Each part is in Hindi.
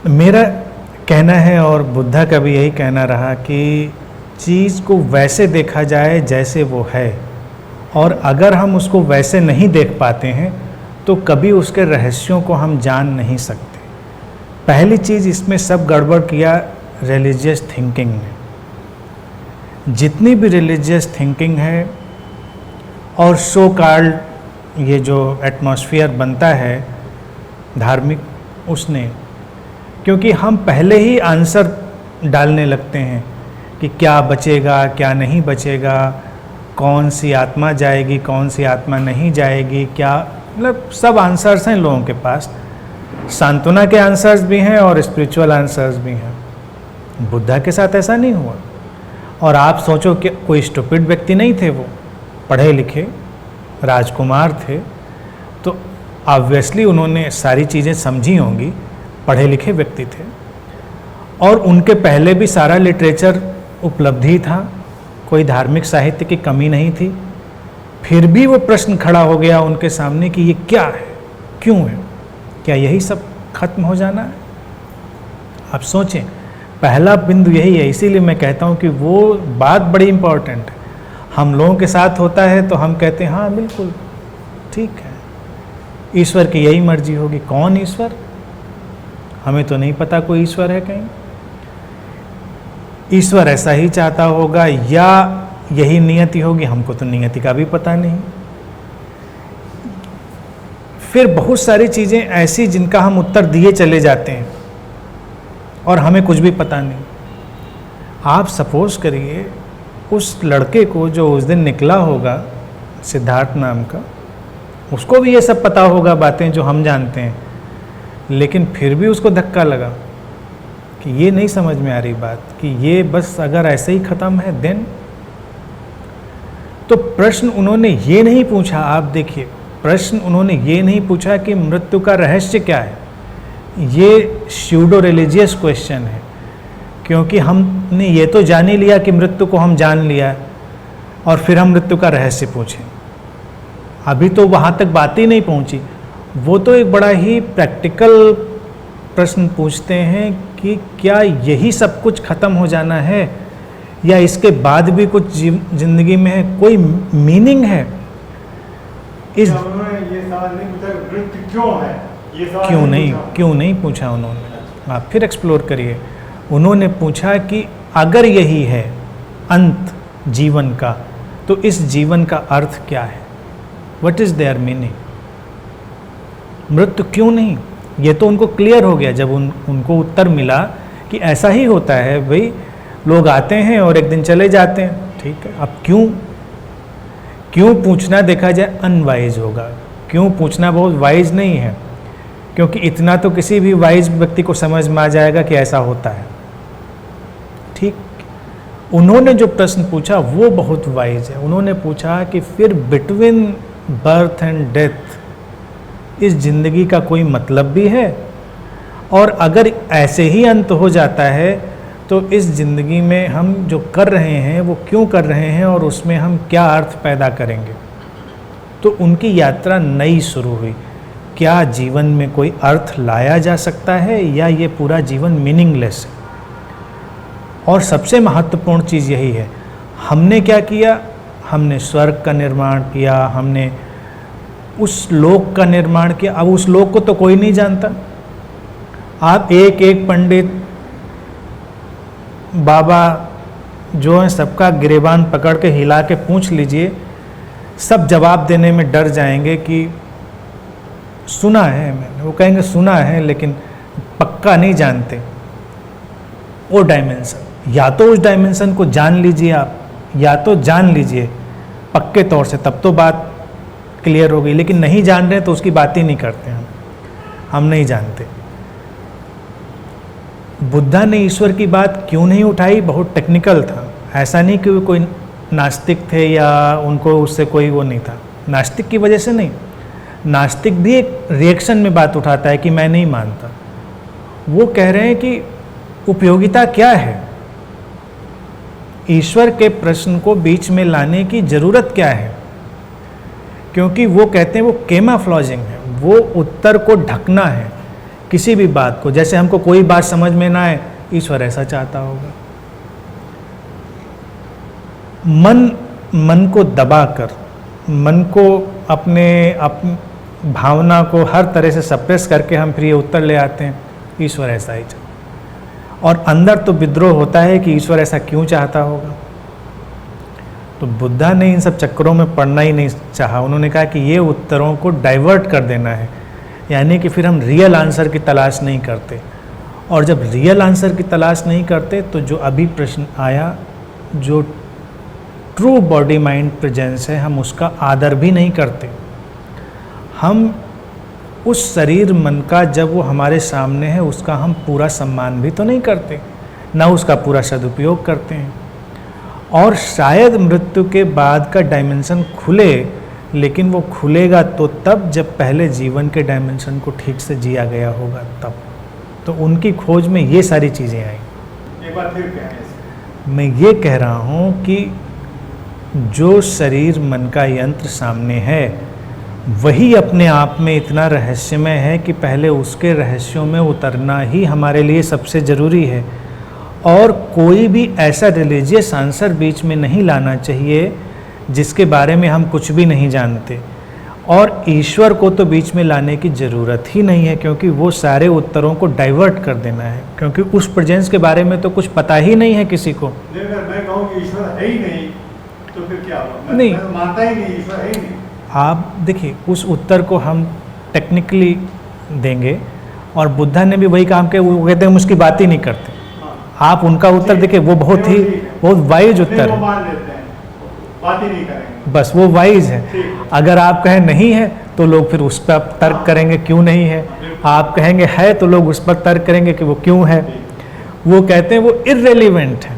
मेरा कहना है और बुद्धा का भी यही कहना रहा कि चीज़ को वैसे देखा जाए जैसे वो है, और अगर हम उसको वैसे नहीं देख पाते हैं तो कभी उसके रहस्यों को हम जान नहीं सकते। पहली चीज़ इसमें सब गड़बड़ किया रिलीजियस थिंकिंग ने। जितनी भी रिलीजियस थिंकिंग है और सो कॉल्ड ये जो एटमॉस्फेयर बनता है धार्मिक, उसने, क्योंकि हम पहले ही आंसर डालने लगते हैं कि क्या बचेगा क्या नहीं बचेगा, कौन सी आत्मा जाएगी कौन सी आत्मा नहीं जाएगी, क्या, मतलब सब आंसर्स हैं लोगों के पास। सांत्वना के आंसर्स भी हैं और स्पिरिचुअल आंसर्स भी हैं। बुद्धा के साथ ऐसा नहीं हुआ। और आप सोचो कि कोई स्टूपिड व्यक्ति नहीं थे, वो पढ़े लिखे राजकुमार थे, तो ऑब्वियसली उन्होंने सारी चीज़ें समझी होंगी, पढ़े लिखे व्यक्ति थे, और उनके पहले भी सारा लिटरेचर उपलब्धि था, कोई धार्मिक साहित्य की कमी नहीं थी। फिर भी वो प्रश्न खड़ा हो गया उनके सामने कि ये क्या है, क्यों है, क्या यही सब खत्म हो जाना है? आप सोचें, पहला बिंदु यही है। इसीलिए मैं कहता हूँ कि वो बात बड़ी इम्पोर्टेंट है। हम लोगों के साथ होता है तो हम कहते हैं हाँ बिल्कुल ठीक है, ईश्वर की यही मर्जी होगी। कौन ईश्वर? हमें तो नहीं पता कोई ईश्वर है कहीं। ईश्वर ऐसा ही चाहता होगा या यही नियति होगी, हमको तो नियति का भी पता नहीं। फिर बहुत सारी चीज़ें ऐसी जिनका हम उत्तर दिए चले जाते हैं और हमें कुछ भी पता नहीं। आप सपोज करिए उस लड़के को जो उस दिन निकला होगा, सिद्धार्थ नाम का, उसको भी ये सब पता होगा बातें जो हम जानते हैं, लेकिन फिर भी उसको धक्का लगा कि ये नहीं समझ में आ रही बात कि ये बस अगर ऐसे ही ख़त्म है देन। तो प्रश्न उन्होंने ये नहीं पूछा, आप देखिए, प्रश्न उन्होंने ये नहीं पूछा कि मृत्यु का रहस्य क्या है। ये स्यूडो रिलीजियस क्वेश्चन है, क्योंकि हमने ये तो जान ही लिया कि मृत्यु को हम जान लिया और फिर हम मृत्यु का रहस्य पूछें। अभी तो वहाँ तक बात ही नहीं पहुँची। वो तो एक बड़ा ही प्रैक्टिकल प्रश्न पूछते हैं कि क्या यही सब कुछ ख़त्म हो जाना है या इसके बाद भी कुछ जिंदगी में है, कोई मीनिंग है? इस ये सवाल नहीं पूछा मृत्यु क्यों है, ये सवाल क्यों नहीं पूछा उन्होंने। आप फिर एक्सप्लोर करिए। उन्होंने पूछा कि अगर यही है अंत जीवन का, तो इस जीवन का अर्थ क्या है? What is there meaning? मृत्यु क्यों नहीं? ये तो उनको क्लियर हो गया जब उनको उत्तर मिला कि ऐसा ही होता है भाई, लोग आते हैं और एक दिन चले जाते हैं, ठीक है। अब क्यों पूछना देखा जाए अनवाइज होगा। क्यों पूछना बहुत वाइज नहीं है, क्योंकि इतना तो किसी भी वाइज व्यक्ति को समझ में आ जाएगा कि ऐसा होता है, ठीक। उन्होंने जो प्रश्न पूछा वो बहुत वाइज है। उन्होंने पूछा कि फिर बिटवीन बर्थ एंड डेथ इस जिंदगी का कोई मतलब भी है, और अगर ऐसे ही अंत हो जाता है तो इस ज़िंदगी में हम जो कर रहे हैं वो क्यों कर रहे हैं और उसमें हम क्या अर्थ पैदा करेंगे। तो उनकी यात्रा नई शुरू हुई। क्या जीवन में कोई अर्थ लाया जा सकता है या ये पूरा जीवन मीनिंगलेस है? और सबसे महत्वपूर्ण चीज़ यही है, हमने क्या किया? हमने स्वर्ग का निर्माण किया, हमने उस लोक का निर्माण किया। अब उस लोक को तो कोई नहीं जानता। आप एक एक पंडित बाबा जो हैं सबका गिरेबान पकड़ के हिला के पूछ लीजिए, सब जवाब देने में डर जाएंगे कि सुना है मैंने। वो कहेंगे सुना है लेकिन पक्का नहीं जानते वो डायमेंशन। या तो उस डायमेंशन को जान लीजिए आप, या तो जान लीजिए पक्के तौर से, तब तो बात क्लियर हो गई। लेकिन नहीं जान रहे तो उसकी बात ही नहीं करते हम नहीं जानते। बुद्धा ने ईश्वर की बात क्यों नहीं उठाई, बहुत टेक्निकल था। ऐसा नहीं कि वो कोई नास्तिक थे या उनको उससे कोई वो नहीं था, नास्तिक की वजह से नहीं। नास्तिक भी एक रिएक्शन में बात उठाता है कि मैं नहीं मानता। वो कह रहे हैं कि उपयोगिता क्या है, ईश्वर के प्रश्न को बीच में लाने की ज़रूरत क्या है, क्योंकि वो कहते हैं वो कैमोफ्लेजिंग है, वो उत्तर को ढकना है किसी भी बात को। जैसे हमको कोई बात समझ में ना आए, ईश्वर ऐसा चाहता होगा। मन को दबाकर, मन को अपने भावना को हर तरह से सप्रेस करके हम फिर ये उत्तर ले आते हैं, ईश्वर ऐसा ही चाहता। और अंदर तो विद्रोह होता है कि ईश्वर ऐसा क्यों चाहता होगा। तो बुद्धा ने इन सब चक्करों में पड़ना ही नहीं चाहा। उन्होंने कहा कि ये उत्तरों को डाइवर्ट कर देना है, यानी कि फिर हम रियल आंसर की तलाश नहीं करते। और जब रियल आंसर की तलाश नहीं करते तो जो अभी प्रश्न आया, जो ट्रू बॉडी माइंड प्रेजेंस है, हम उसका आदर भी नहीं करते। हम उस शरीर मन का जब वो हमारे सामने है उसका हम पूरा सम्मान भी तो नहीं करते, ना उसका पूरा सदुपयोग करते हैं। और शायद मृत्यु के बाद का डायमेंशन खुले, लेकिन वो खुलेगा तो तब जब पहले जीवन के डायमेंशन को ठीक से जिया गया होगा तब। तो उनकी खोज में ये सारी चीज़ें आई। एक बार फिर क्या है, मैं ये कह रहा हूँ कि जो शरीर मन का यंत्र सामने है वही अपने आप में इतना रहस्यमय है कि पहले उसके रहस्यों में उतरना ही हमारे लिए सबसे ज़रूरी है। और कोई भी ऐसा रिलीजियस आंसर बीच में नहीं लाना चाहिए जिसके बारे में हम कुछ भी नहीं जानते। और ईश्वर को तो बीच में लाने की ज़रूरत ही नहीं है, क्योंकि वो सारे उत्तरों को डाइवर्ट कर देना है, क्योंकि उस प्रेजेंस के बारे में तो कुछ पता ही नहीं है किसी को। अगर मैं कहूँ कि ईश्वर है ही नहीं तो फिर क्या होगा? नहीं, मैं मानता ही नहीं, ईश्वर है ही नहीं। आप देखिए, उस उत्तर को हम टेक्निकली देंगे, और बुद्धा ने भी वही काम किया। वो कहते हैं हम उसकी बात ही नहीं करते। आप उनका उत्तर देखिए, वो बहुत वाइज उत्तर है। मान लेते हैं, बात ही नहीं करेंगे, बस वो वाइज है। अगर आप कहें नहीं है तो लोग फिर उस पर तर्क करेंगे क्यों नहीं है। आप कहेंगे है तो लोग उस पर तर्क करेंगे कि वो क्यों है। वो कहते हैं वो इर्रेलीवेंट है।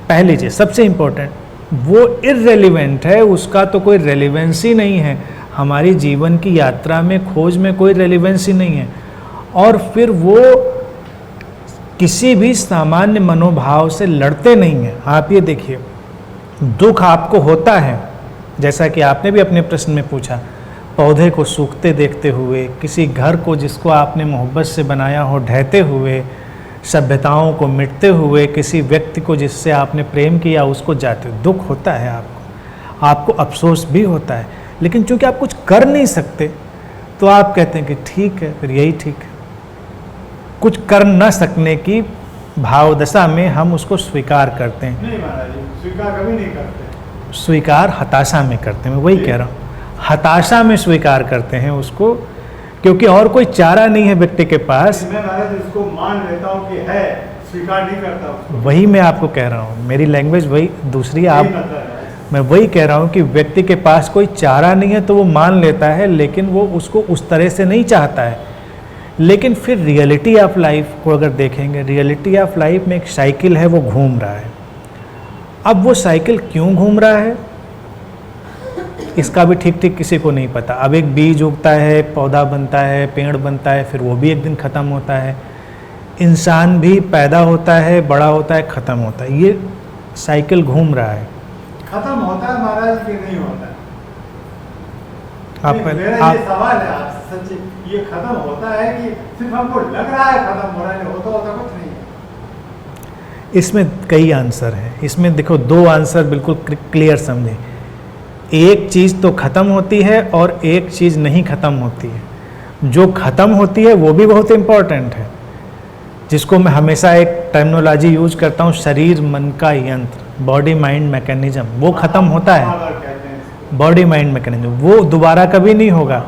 पहली चीज़ सबसे इम्पोर्टेंट, वो इर्रेलीवेंट है, उसका तो कोई रेलिवेंसी नहीं है। हमारी जीवन की यात्रा में, खोज में कोई रेलिवेंसी नहीं है। और फिर वो किसी भी सामान्य मनोभाव से लड़ते नहीं हैं। आप ये देखिए, दुख आपको होता है, जैसा कि आपने भी अपने प्रश्न में पूछा, पौधे को सूखते देखते हुए, किसी घर को जिसको आपने मोहब्बत से बनाया हो ढहते हुए, सभ्यताओं को मिटते हुए, किसी व्यक्ति को जिससे आपने प्रेम किया उसको जाते हुए दुख होता है। आपको अफसोस भी होता है, लेकिन चूंकि आप कुछ कर नहीं सकते तो आप कहते हैं कि ठीक है, फिर यही ठीक है। कुछ कर न सकने की भावदशा में हम उसको स्वीकार करते हैं। नहीं महाराज जी, स्वीकार कभी नहीं करते। स्वीकार हताशा में करते हैं। मैं वही कह रहा हूँ, हताशा में स्वीकार करते हैं उसको, क्योंकि और कोई चारा नहीं है व्यक्ति के पास। मैं महाराज इसको मान लेता हूँ कि है, स्वीकार नहीं करता उसको। वही मैं आपको कह रहा हूँ, मेरी लैंग्वेज वही दूसरी है। यही मतलब है। मैं वही कह रहा हूँ कि व्यक्ति के पास कोई चारा नहीं है तो वो मान लेता है, लेकिन वो उसको उस तरह से नहीं चाहता है। लेकिन फिर रियलिटी ऑफ लाइफ को अगर देखेंगे, रियलिटी ऑफ लाइफ में एक साइकिल है, वो घूम रहा है। अब वो साइकिल क्यों घूम रहा है इसका भी ठीक ठीक किसी को नहीं पता। अब एक बीज उगता है, पौधा बनता है, पेड़ बनता है, फिर वो भी एक दिन ख़त्म होता है। इंसान भी पैदा होता है, बड़ा होता है, ख़त्म होता है। ये साइकिल घूम रहा है। खत्म होता है महाराज कि नहीं होता है? आप ये सवाल है आपसे सच्ची, ये खत्म होता है कि सिर्फ हमको लग रहा है खत्म हो रहा है, होता कुछ नहीं है? इसमें कई आंसर हैं। इसमें देखो, दो आंसर बिल्कुल क्लियर समझे। एक चीज़ तो ख़त्म होती है और एक चीज़ नहीं ख़त्म होती है। जो ख़त्म होती है वो भी बहुत इम्पॉर्टेंट है, जिसको मैं हमेशा एक टर्मिनोलॉजी यूज करता हूँ, शरीर मन का यंत्र, बॉडी माइंड मैकेनिज्म, वो ख़त्म होता है। बॉडी माइंड मैकेनिज्म वो दोबारा कभी नहीं होगा,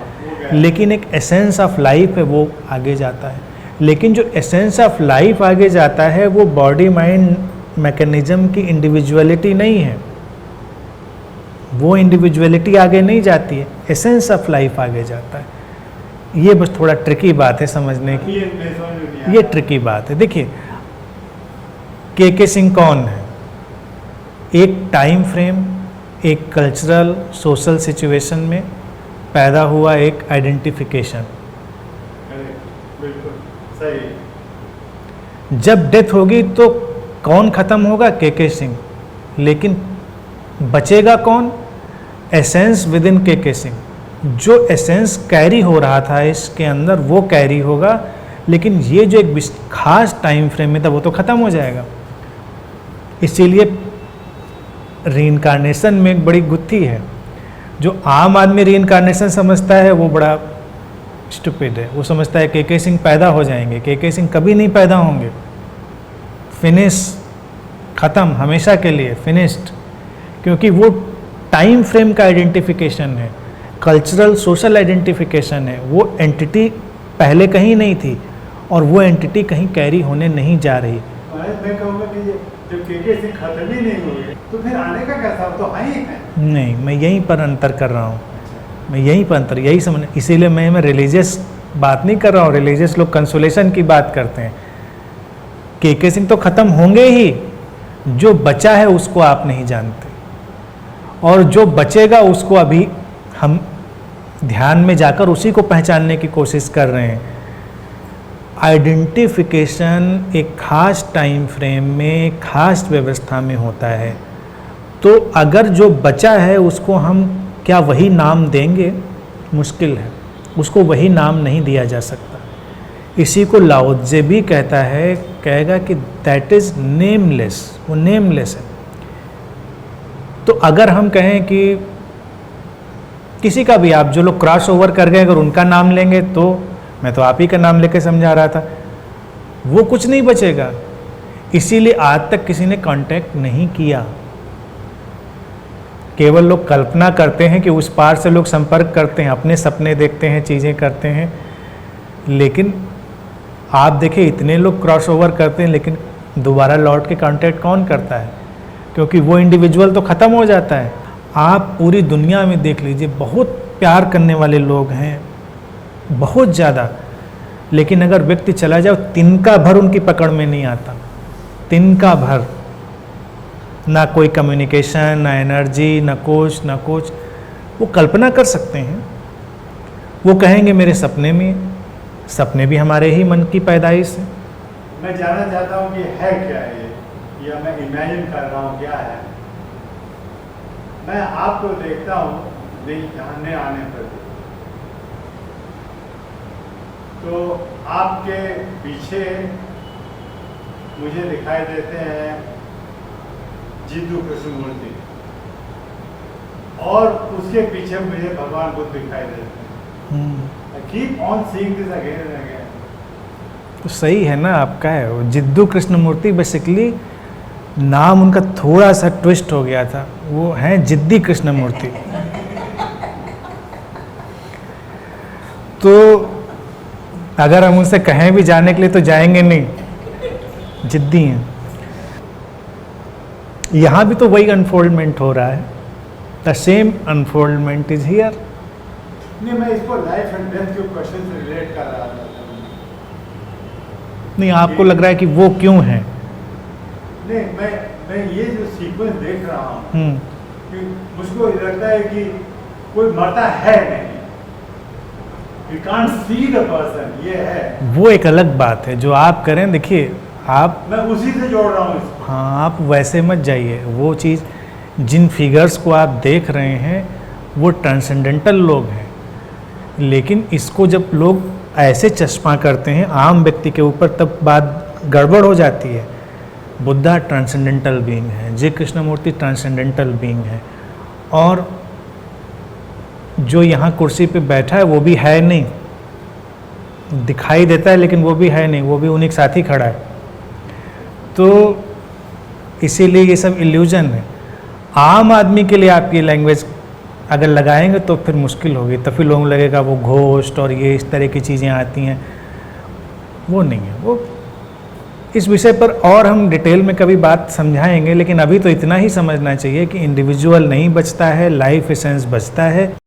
लेकिन एक एसेंस ऑफ लाइफ है वो आगे जाता है। लेकिन जो एसेंस ऑफ लाइफ आगे जाता है वो बॉडी माइंड मैकेनिज्म की इंडिविजुअलिटी नहीं है। वो इंडिविजुअलिटी आगे नहीं जाती है, एसेंस ऑफ लाइफ आगे जाता है। ये बस थोड़ा ट्रिकी बात है समझने की, ये ट्रिकी बात है। देखिए, के सिंह कौन है? एक टाइम फ्रेम, एक कल्चरल सोशल सिचुएशन में पैदा हुआ एक आइडेंटिफिकेशन। बिल्कुल सही। जब डेथ होगी तो कौन ख़त्म होगा? के सिंह। लेकिन बचेगा कौन? एसेंस विद इन के सिंह। जो एसेंस कैरी हो रहा था इसके अंदर वो कैरी होगा, लेकिन ये जो एक खास टाइम फ्रेम में था वो तो ख़त्म हो जाएगा। इसीलिए रीइंकार्नेशन में एक बड़ी गुत्थी है। जो आम आदमी रीइंकार्नेशन समझता है वो बड़ा स्टूपिड है। वो समझता है के सिंह पैदा हो जाएंगे। के सिंह कभी नहीं पैदा होंगे। फिनिश, ख़त्म, हमेशा के लिए फिनिश्ड। क्योंकि वो टाइम फ्रेम का आइडेंटिफिकेशन है, कल्चरल सोशल आइडेंटिफिकेशन है। वो एंटिटी पहले कहीं नहीं थी और वो एंटिटी कहीं कैरी होने नहीं जा रही। मैं कहूँगा कि जब के सिंह खत्म ही नहीं हुए तो फिर आने का कैसा? तो हाँ ही है। नहीं, मैं यहीं पर अंतर कर रहा हूँ। मैं यहीं पर अंतर, यही समझ, इसीलिए मैं रिलीजियस बात नहीं कर रहा हूँ। रिलीजियस लोग कंसोलेशन की बात करते हैं। के सिंह तो ख़त्म होंगे ही, जो बचा है उसको आप नहीं जानते, और जो बचेगा उसको अभी हम ध्यान में जाकर उसी को पहचानने की कोशिश कर रहे हैं। आइडेंटिफिकेशन एक खास टाइम फ्रेम में, खास व्यवस्था में होता है। तो अगर जो बचा है उसको हम क्या वही नाम देंगे? मुश्किल है, उसको वही नाम नहीं दिया जा सकता। इसी को लाओ त्से भी कहता है, कहेगा कि दैट इज़ नेमलेस। वो नेमलेस है। तो अगर हम कहें कि किसी का भी, आप जो लोग क्रॉस ओवर कर गए अगर उनका नाम लेंगे, तो मैं तो आप ही का नाम लेके समझा रहा था, वो कुछ नहीं बचेगा। इसीलिए आज तक किसी ने कांटेक्ट नहीं किया। केवल लोग कल्पना करते हैं कि उस पार से लोग संपर्क करते हैं, अपने सपने देखते हैं, चीज़ें करते हैं। लेकिन आप देखिए इतने लोग क्रॉस ओवर करते हैं, लेकिन दोबारा लौट के कांटेक्ट कौन करता है? क्योंकि वो इंडिविजुअल तो ख़त्म हो जाता है। आप पूरी दुनिया में देख लीजिए, बहुत प्यार करने वाले लोग हैं, बहुत ज़्यादा, लेकिन अगर व्यक्ति चला जाए, तिनका भर उनकी पकड़ में नहीं आता। तिनका भर, ना कोई कम्युनिकेशन, ना एनर्जी, ना कुछ। वो कल्पना कर सकते हैं, वो कहेंगे मेरे सपने में। सपने भी हमारे ही मन की पैदाइश है। मैं जानना चाहता हूँ कि है क्या ये, या मैं इमेजिन कर रहा हूँ क्या है? मैं आपको देखता हूँ जानने आने पर, तो आपके पीछे मुझे दिखाई देते हैं जिद्दू कृष्ण मूर्ति, और उसके पीछे मुझे भगवान बुद्ध दिखाई देते हैं। I keep on seeing this again and again. तो सही है ना आपका है वो जिद्दू कृष्ण मूर्ति। बेसिकली नाम उनका थोड़ा सा ट्विस्ट हो गया था, वो हैं जिद्दी कृष्ण मूर्ति। तो अगर हम उनसे कहें भी जाने के लिए तो जाएंगे नहीं, जिद्दी हैं। यहाँ भी तो वही अनफोल्डमेंट हो रहा है। The same unfoldment is here. नहीं, मैं इसको लाइफ एंड डेथ के क्वेश्चन से रिलेट कर रहा था। नहीं, आपको लग रहा है कि वो क्यों है? नहीं, मैं ये जो सीक्वेंस देख रहा हूँ कि मुझको लगता है कि कोई मरता है नहीं। You can't see the person, ये है। वो एक अलग बात है जो आप करें। देखिए आप, मैं उसी से जोड़ रहा हूँ इसको। हाँ, आप वैसे मत जाइए। वो चीज़, जिन फिगर्स को आप देख रहे हैं वो ट्रांसेंडेंटल लोग हैं, लेकिन इसको जब लोग ऐसे चश्मा करते हैं आम व्यक्ति के ऊपर, तब बात गड़बड़ हो जाती है। बुद्धा ट्रांसेंडेंटल बीइंग है, जे कृष्णमूर्ति ट्रांसेंडेंटल बीइंग है, और जो यहाँ कुर्सी पे बैठा है वो भी है नहीं, दिखाई देता है लेकिन वो भी है नहीं, वो भी उन्हीं के साथ ही खड़ा है। तो इसीलिए ये सब इल्यूजन है। आम आदमी के लिए आप ये लैंग्वेज अगर लगाएंगे तो फिर मुश्किल होगी, तब फिर लोगों को लगेगा वो घोस्ट और ये इस तरह की चीज़ें आती हैं। वो नहीं है। वो इस विषय पर और हम डिटेल में कभी बात समझाएंगे, लेकिन अभी तो इतना ही समझना चाहिए कि इंडिविजुअल नहीं बचता है, लाइफ एसेंस बचता है।